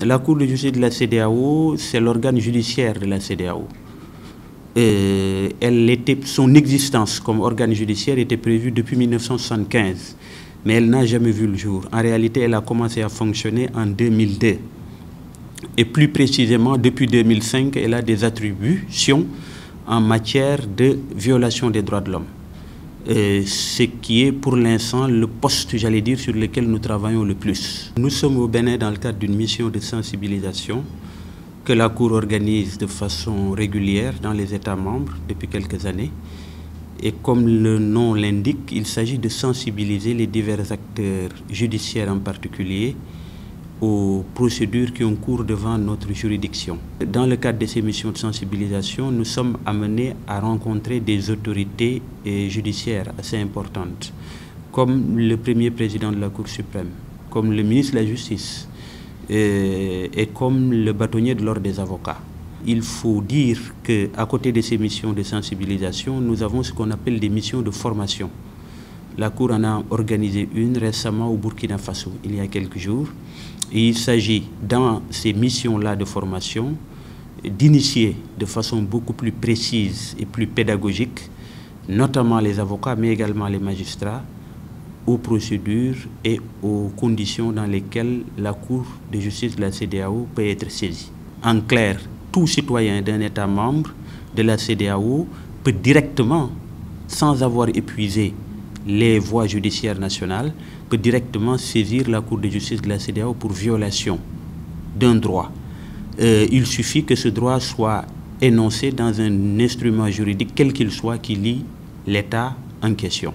La Cour de justice de la CEDEAO, c'est l'organe judiciaire de la CEDEAO. Son existence comme organe judiciaire était prévue depuis 1975, mais elle n'a jamais vu le jour. En réalité, elle a commencé à fonctionner en 2002. Et plus précisément, depuis 2005, elle a des attributions en matière de violation des droits de l'homme. Ce qui est pour l'instant le poste, j'allais dire, sur lequel nous travaillons le plus. Nous sommes au Bénin dans le cadre d'une mission de sensibilisation que la Cour organise de façon régulière dans les États membres depuis quelques années. Et comme le nom l'indique, il s'agit de sensibiliser les divers acteurs judiciaires en particulier aux procédures qui ont cours devant notre juridiction. Dans le cadre de ces missions de sensibilisation, nous sommes amenés à rencontrer des autorités judiciaires assez importantes, comme le premier président de la Cour suprême, comme le ministre de la Justice et comme le bâtonnier de l'ordre des avocats. Il faut dire qu'à côté de ces missions de sensibilisation, nous avons ce qu'on appelle des missions de formation. La Cour en a organisé une récemment au Burkina Faso, il y a quelques jours. Et il s'agit, dans ces missions-là de formation, d'initier de façon beaucoup plus précise et plus pédagogique, notamment les avocats, mais également les magistrats, aux procédures et aux conditions dans lesquelles la Cour de justice de la CEDEAO peut être saisie. En clair, tout citoyen d'un État membre de la CEDEAO peut directement, sans avoir épuisé les voies judiciaires nationales, peut directement saisir la Cour de justice de la CEDEAO pour violation d'un droit. Il suffit que ce droit soit énoncé dans un instrument juridique, quel qu'il soit, qui lie l'État en question.